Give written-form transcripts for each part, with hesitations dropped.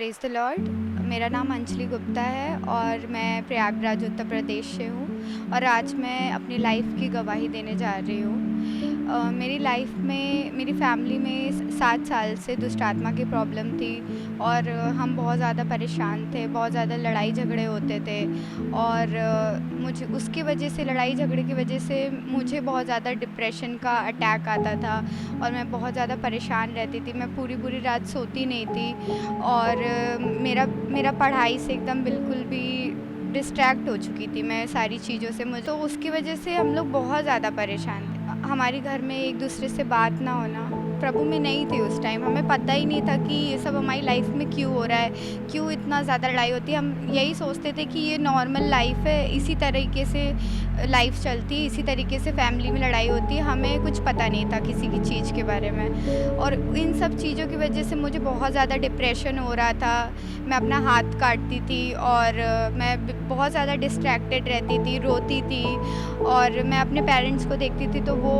Praise the Lord. मेरा नाम अंजलि गुप्ता है और मैं प्रयागराज उत्तर प्रदेश से हूँ और आज मैं अपनी लाइफ़ की गवाही देने जा रही हूँ। मेरी लाइफ़ में मेरी फैमिली में 7 साल से दुष्ट आत्मा की प्रॉब्लम थी और हम बहुत ज़्यादा परेशान थे, बहुत ज़्यादा लड़ाई झगड़े होते थे और मुझे उसकी वजह से लड़ाई झगड़े की वजह से मुझे बहुत ज़्यादा डिप्रेशन का अटैक आता था और मैं बहुत ज़्यादा परेशान रहती थी। मैं पूरी रात सोती नहीं थी और मेरा मेरा पढ़ाई से एकदम बिल्कुल भी डिस्ट्रैक्ट हो चुकी थी मैं सारी चीज़ों से। मुझे तो उसकी वजह से हम लोग बहुत ज़्यादा परेशान थे। हमारे घर में एक दूसरे से बात ना होना, प्रभु में नहीं थी उस टाइम। हमें पता ही नहीं था कि ये सब हमारी लाइफ में क्यों हो रहा है, क्यों इतना ज़्यादा लड़ाई होती है। हम यही सोचते थे कि ये नॉर्मल लाइफ है, इसी तरीके से लाइफ चलती है, इसी तरीके से फैमिली में लड़ाई होती है। हमें कुछ पता नहीं था किसी की चीज़ के बारे में और इन सब चीज़ों की वजह से मुझे बहुत ज़्यादा डिप्रेशन हो रहा था। मैं अपना हाथ काटती थी और मैं बहुत ज़्यादा डिस्ट्रैक्टेड रहती थी, रोती थी और मैं अपने पेरेंट्स को देखती थी तो वो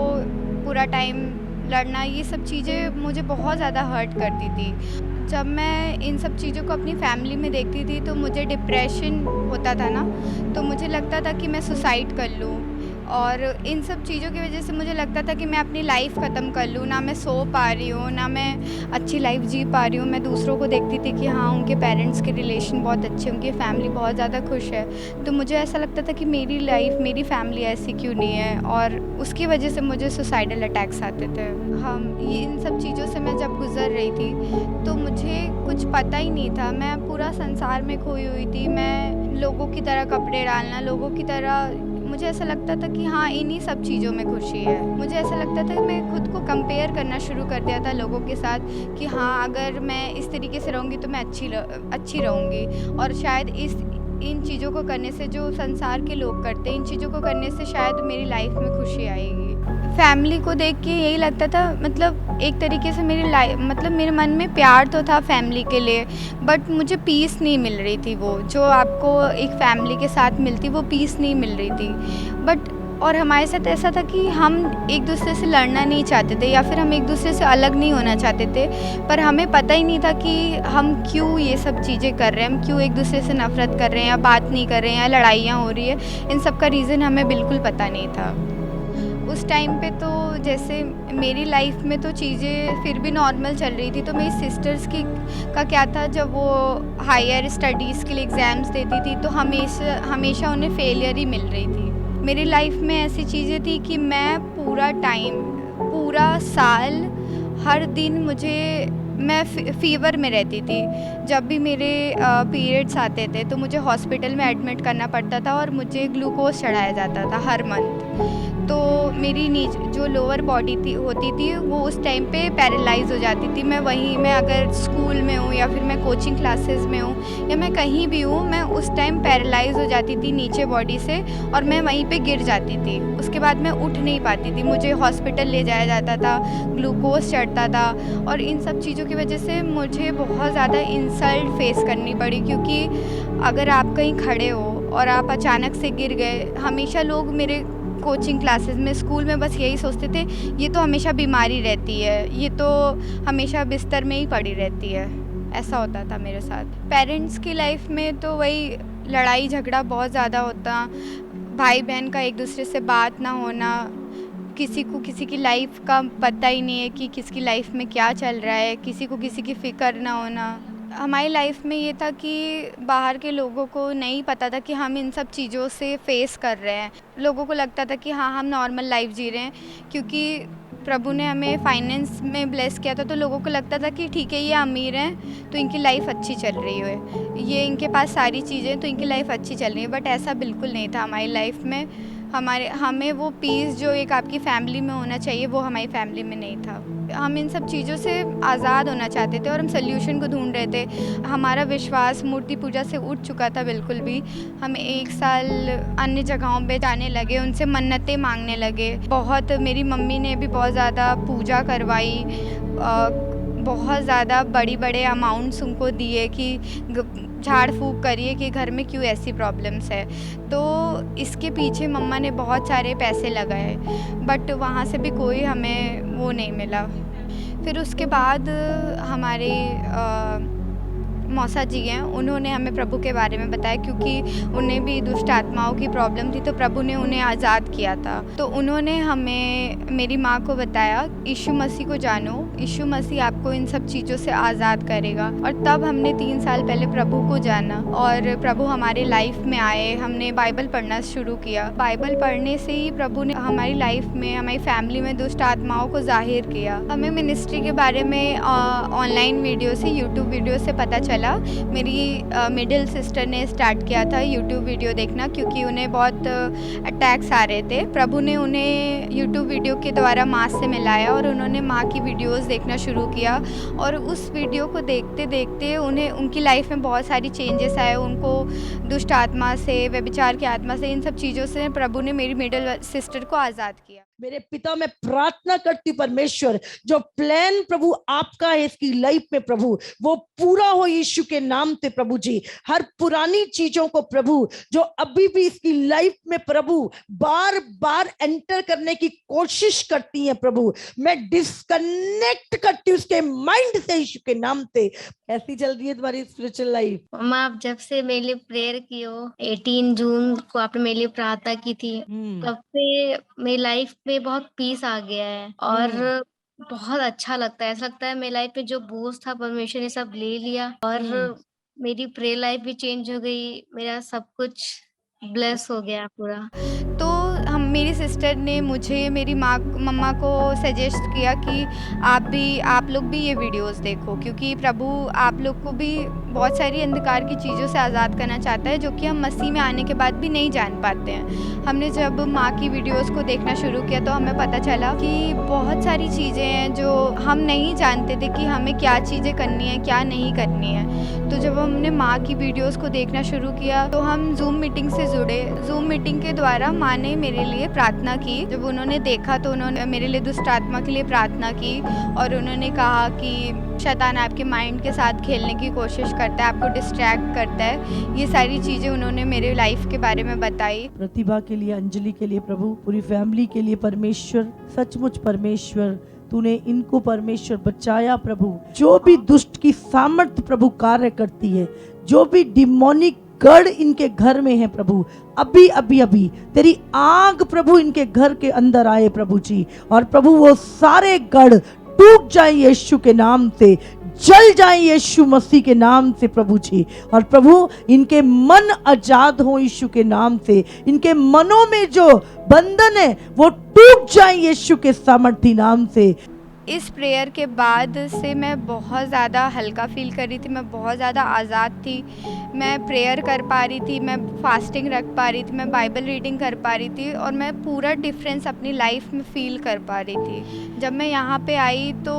पूरा टाइम लड़ना, ये सब चीज़ें मुझे बहुत ज़्यादा हर्ट करती थी। जब मैं इन सब चीज़ों को अपनी फैमिली में देखती थी तो मुझे डिप्रेशन होता था ना, तो मुझे लगता था कि मैं सुसाइड कर लूँ और इन सब चीज़ों की वजह से मुझे लगता था कि मैं अपनी लाइफ़ ख़त्म कर लूँ। ना मैं सो पा रही हूँ, ना मैं अच्छी लाइफ़ जी पा रही हूँ। मैं दूसरों को देखती थी कि हाँ, उनके पेरेंट्स के रिलेशन बहुत अच्छे, उनकी फैमिली बहुत ज़्यादा खुश है। तो मुझे ऐसा लगता था कि मेरी लाइफ़, मेरी फैमिली ऐसी क्यों नहीं है और उसकी वजह से मुझे सुसाइडल अटैक्स आते थे। ये इन सब चीज़ों से मैं जब गुज़र रही थी तो मुझे कुछ पता ही नहीं था। मैं पूरा संसार में खोई हुई थी। मैं लोगों की तरह कपड़े डालना, लोगों की तरह, मुझे ऐसा लगता था कि हाँ, इन्हीं सब चीज़ों में खुशी है। मुझे ऐसा लगता था कि मैं खुद को कंपेयर करना शुरू कर दिया था लोगों के साथ कि हाँ, अगर मैं इस तरीके से रहूँगी तो मैं अच्छी रहूँगी और शायद इन चीज़ों को करने से, जो संसार के लोग करते हैं, इन चीज़ों को करने से शायद मेरी लाइफ में खुशी आएगी। फैमिली को देख के यही लगता था, मतलब एक तरीके से मतलब मेरे मन में प्यार तो था फैमिली के लिए, बट मुझे पीस नहीं मिल रही थी। वो जो आपको एक फैमिली के साथ मिलती, वो पीस नहीं मिल रही थी। बट और हमारे साथ ऐसा था कि हम एक दूसरे से लड़ना नहीं चाहते थे या फिर हम एक दूसरे से अलग नहीं होना चाहते थे, पर हमें पता ही नहीं था कि हम क्यों ये सब चीज़ें कर रहे हैं, हम क्यों एक दूसरे से नफ़रत कर रहे हैं या बात नहीं कर रहे हैं या लड़ाइयाँ हो रही है। इन सब का रीज़न हमें बिल्कुल पता नहीं था। उस टाइम पे तो जैसे मेरी लाइफ में तो चीज़ें फिर भी नॉर्मल चल रही थी, तो मेरी सिस्टर्स की का क्या था, जब वो हायर स्टडीज़ के लिए एग्ज़ाम्स देती थी तो हमेशा उन्हें फेलियर ही मिल रही थी। मेरी लाइफ में ऐसी चीज़ें थी कि मैं पूरा साल, हर दिन मैं फ़ीवर में रहती थी। जब भी मेरे पीरियड्स आते थे तो मुझे हॉस्पिटल में एडमिट करना पड़ता था और मुझे ग्लूकोज़ चढ़ाया जाता था हर मंथ। तो मेरी जो लोअर बॉडी होती थी वो उस टाइम पे पैरालाइज़ हो जाती थी। मैं अगर स्कूल में हूँ या फिर मैं कोचिंग क्लासेस में हूँ या मैं कहीं भी हूँ, मैं उस टाइम पैरालाइज़ हो जाती थी नीचे बॉडी से और मैं वहीं पे गिर जाती थी। उसके बाद मैं उठ नहीं पाती थी, मुझे हॉस्पिटल ले जाया जाता था, ग्लूकोज़ चढ़ता था और इन सब चीज़ों की वजह से मुझे बहुत ज़्यादा इंसल्ट फ़ेस करनी पड़ी, क्योंकि अगर आप कहीं खड़े हो और आप अचानक से गिर गए, हमेशा लोग मेरे कोचिंग क्लासेस में, स्कूल में बस यही सोचते थे, ये तो हमेशा बीमारी रहती है, ये तो हमेशा बिस्तर में ही पड़ी रहती है। ऐसा होता था मेरे साथ। पेरेंट्स की लाइफ में तो वही लड़ाई झगड़ा बहुत ज़्यादा होता, भाई बहन का एक दूसरे से बात ना होना, किसी को किसी की लाइफ का पता ही नहीं है कि किसकी लाइफ में क्या चल रहा है, किसी को किसी की फ़िक्र ना होना। हमारी लाइफ में ये था कि बाहर के लोगों को नहीं पता था कि हम इन सब चीज़ों से फेस कर रहे हैं। लोगों को लगता था कि हाँ, हम नॉर्मल लाइफ जी रहे हैं, क्योंकि प्रभु ने हमें फाइनेंस में ब्लेस किया था, तो लोगों को लगता था कि ठीक है, ये अमीर हैं तो इनकी लाइफ अच्छी चल रही है, ये इनके पास सारी चीज़ें तो इनकी लाइफ अच्छी चल रही है। बट ऐसा बिल्कुल नहीं था हमारी लाइफ में। हमें वो पीस जो एक आपकी फैमिली में होना चाहिए, वो हमारी फैमिली में नहीं था। हम इन सब चीज़ों से आज़ाद होना चाहते थे और हम सल्यूशन को ढूंढ रहे थे। हमारा विश्वास मूर्ति पूजा से उठ चुका था बिल्कुल भी। हम 1 साल अन्य जगहों पे जाने लगे, उनसे मन्नतें मांगने लगे। बहुत मेरी मम्मी ने भी बहुत ज़्यादा पूजा करवाई, बहुत ज़्यादा बड़े अमाउंट्स उनको दिए कि झाड़ फूँक करिए कि घर में क्यों ऐसी प्रॉब्लम्स है। तो इसके पीछे मम्मा ने बहुत सारे पैसे लगाए, बट वहाँ से भी कोई हमें वो नहीं मिला। फिर उसके बाद हमारे मौसा जी हैं, उन्होंने हमें प्रभु के बारे में बताया, क्योंकि उन्हें भी दुष्ट आत्माओं की प्रॉब्लम थी, तो प्रभु ने उन्हें आज़ाद किया था। तो उन्होंने हमें, मेरी माँ को बताया, यीशु मसीह को जानो, यीशु मसीह आपको इन सब चीज़ों से आज़ाद करेगा। और तब हमने 3 साल पहले प्रभु को जाना और प्रभु हमारे लाइफ में आए। हमने बाइबल पढ़ना शुरू किया। बाइबल पढ़ने से ही प्रभु ने हमारी लाइफ में, हमारी फैमिली में दुष्ट आत्माओं को ज़ाहिर किया। हमें मिनिस्ट्री के बारे में ऑनलाइन वीडियो से, यूट्यूब वीडियो से पता चला। मेरी मिडिल सिस्टर ने स्टार्ट किया था यूट्यूब वीडियो देखना, क्योंकि उन्हें बहुत अटैक्स आ रहे थे। प्रभु ने उन्हें यूट्यूब वीडियो के द्वारा माँ से मिलाया और उन्होंने माँ की वीडियोस देखना शुरू किया। और उस वीडियो को देखते देखते उन्हें, उनकी लाइफ में बहुत सारी चेंजेस आए। उनको दुष्ट आत्मा से, व्यभिचार की आत्मा से, इन सब चीज़ों से प्रभु ने मेरी मिडिल सिस्टर को आज़ाद किया। मेरे पिता, मैं प्रार्थना करती परमेश्वर, जो प्लान प्रभु आपका है इसकी लाइफ में प्रभु, वो पूरा हो यीशु के नाम से प्रभु जी। हर पुरानी चीजों को प्रभु, जो अभी भी इसकी लाइफ में प्रभु बार बार एंटर करने की कोशिश करती है प्रभु, मैं डिस्कनेक्ट करती हूँ उसके माइंड से यीशु के नाम से। ऐसी चल रही है तुम्हारी स्पिरिचुअल लाइफ? मम्मा, आप जब से मेरे लिए प्रेयर की हो, 18 जून को आपने मेरे लिए प्रार्थना की थी, तब से मेरी लाइफ में बहुत पीस आ गया है और बहुत अच्छा लगता है। ऐसा लगता है मेरी लाइफ में जो बोझ था परमेश्वर ने सब ले लिया और मेरी प्रेयर लाइफ भी चेंज हो गई। मेरा सब कुछ ब्लेस हो गया पूरा। तो मेरी सिस्टर ने मुझे, मेरी मम्मा को सजेस्ट किया कि आप लोग भी ये वीडियोस देखो, क्योंकि प्रभु आप लोग को भी बहुत सारी अंधकार की चीज़ों से आज़ाद करना चाहता है, जो कि हम मसीह में आने के बाद भी नहीं जान पाते हैं। हमने जब माँ की वीडियोस को देखना शुरू किया तो हमें पता चला कि बहुत सारी चीज़ें हैं जो हम नहीं जानते थे कि हमें क्या चीज़ें करनी है, क्या नहीं करनी है। तो जब हमने माँ की वीडियोस को देखना शुरू किया तो हम जूम मीटिंग से जुड़े। जूम मीटिंग के द्वारा माँ ने मेरे लिए प्रार्थना की। जब उन्होंने देखा तो उन्होंने मेरे लिए दुष्ट आत्मा के लिए प्रार्थना की और उन्होंने कहा कि शैतान आपके माइंड के साथ खेलने की कोशिश करता है, आपको डिस्ट्रैक्ट करता है। ये सारी चीज़ें उन्होंने मेरे लाइफ के बारे में बताई। प्रतिभा के लिए, अंजलि के लिए प्रभु, पूरी फैमिली के लिए परमेश्वर, सचमुच परमेश्वर तूने इनको परमेश्वर बचाया प्रभु। जो भी दुष्ट की सामर्थ प्रभु कार्य करती है, जो भी डिमोनिक गढ़ इनके घर में है प्रभु, अभी अभी अभी तेरी आग प्रभु इनके घर के अंदर आए प्रभु जी, और प्रभु वो सारे गढ़ टूट जाए यीशु के नाम से, जल जाए यीशु मसीह के नाम से प्रभु जी। और प्रभु इनके मन आजाद हो यीशु के नाम से, इनके मनों में जो बंधन है वो टूट जाए यीशु के सामर्थी नाम से। इस प्रेयर के बाद से मैं बहुत ज़्यादा हल्का फील कर रही थी, मैं बहुत ज़्यादा आज़ाद थी। मैं प्रेयर कर पा रही थी, मैं फास्टिंग रख पा रही थी, मैं बाइबल रीडिंग कर पा रही थी और मैं पूरा डिफरेंस अपनी लाइफ में फ़ील कर पा रही थी। जब मैं यहाँ पे आई तो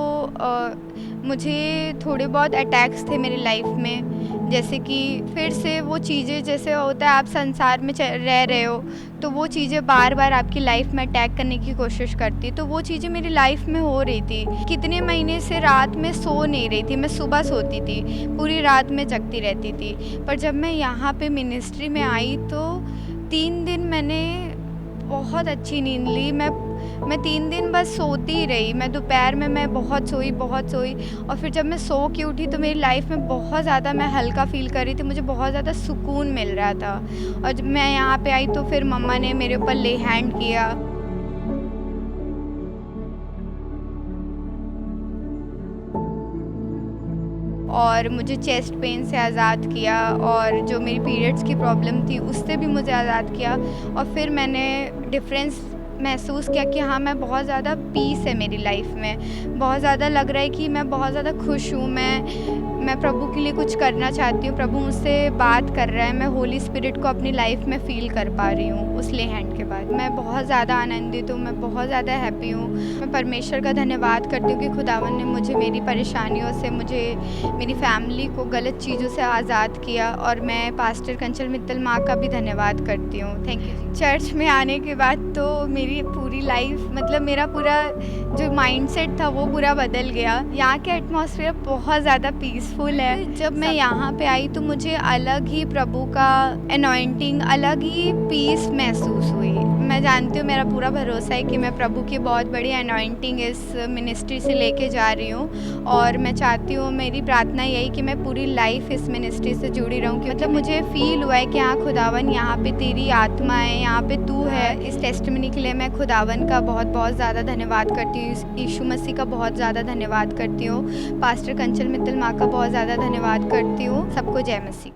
मुझे थोड़े बहुत अटैक्स थे मेरी लाइफ में, जैसे कि फिर से वो चीज़ें, जैसे होता है आप संसार में रह रहे हो तो वो चीज़ें बार बार आपकी लाइफ में अटैक करने की कोशिश करती, तो वो चीज़ें मेरी लाइफ में हो रही थी। कितने महीने से रात में सो नहीं रही थी, मैं सुबह सोती थी, पूरी रात में जगती रहती थी। पर जब मैं यहाँ पे मिनिस्ट्री में आई तो 3 दिन मैंने बहुत अच्छी नींद ली। मैं 3 दिन बस सोती ही रही। मैं दोपहर में मैं बहुत सोई और फिर जब मैं सो के उठी तो मेरी लाइफ में बहुत ज़्यादा मैं हल्का फील कर रही थी, मुझे बहुत ज़्यादा सुकून मिल रहा था। और जब मैं यहाँ पे आई तो फिर मम्मा ने मेरे ऊपर ले हैंड किया। और मुझे चेस्ट पेन से आज़ाद किया और जो मेरी पीरियड्स की प्रॉब्लम थी उससे भी मुझे आज़ाद किया। और फिर मैंने डिफरेंस महसूस किया कि हाँ, मैं बहुत ज़्यादा पीस है मेरी लाइफ में, बहुत ज़्यादा लग रहा है कि मैं बहुत ज़्यादा खुश हूँ। मैं प्रभु के लिए कुछ करना चाहती हूँ, प्रभु मुझसे बात कर रहा है, मैं होली स्पिरिट को अपनी लाइफ में फ़ील कर पा रही हूँ उस ले हैंड के बाद। मैं बहुत ज़्यादा आनंदित हूँ, मैं बहुत ज़्यादा हैप्पी हूँ। मैं परमेश्वर का धन्यवाद करती हूँ कि खुदावन ने मुझे मेरी परेशानियों से, मुझे मेरी फैमिली को गलत चीज़ों से आज़ाद किया। और मैं पास्टर कंचल मित्तल माँ का भी धन्यवाद करती हूँ। Thank you. चर्च में आने के बाद तो मेरी पूरी लाइफ, मतलब मेरा पूरा जो माइंडसेट था वो पूरा बदल गया। यहाँ के एटमॉस्फेयर बहुत ज़्यादा पीसफुल है। जब मैं यहाँ पे आई तो मुझे अलग ही प्रभु का अनॉइंटिंग, अलग ही पीस महसूस हुई। मैं मैं जानती हूँ, मेरा पूरा भरोसा है कि मैं प्रभु की बहुत बड़ी अनॉइंटिंग इस मिनिस्ट्री से लेके जा रही हूँ। और मैं चाहती हूँ, मेरी प्रार्थना यही कि मैं पूरी लाइफ इस मिनिस्ट्री से जुड़ी रहूँ, कि मतलब मुझे फ़ील हुआ है कि हाँ खुदावन, यहाँ पे तेरी आत्मा है, यहाँ पे तू है। इस टेस्टिमनी के लिए मैं खुदावन का बहुत बहुत ज़्यादा धन्यवाद करती हूँ, यीशु मसीह का बहुत ज़्यादा धन्यवाद करती हूँ, पास्टर कंचन मित्तल माँ का बहुत ज़्यादा धन्यवाद करती हूँ। सबको जय मसीह।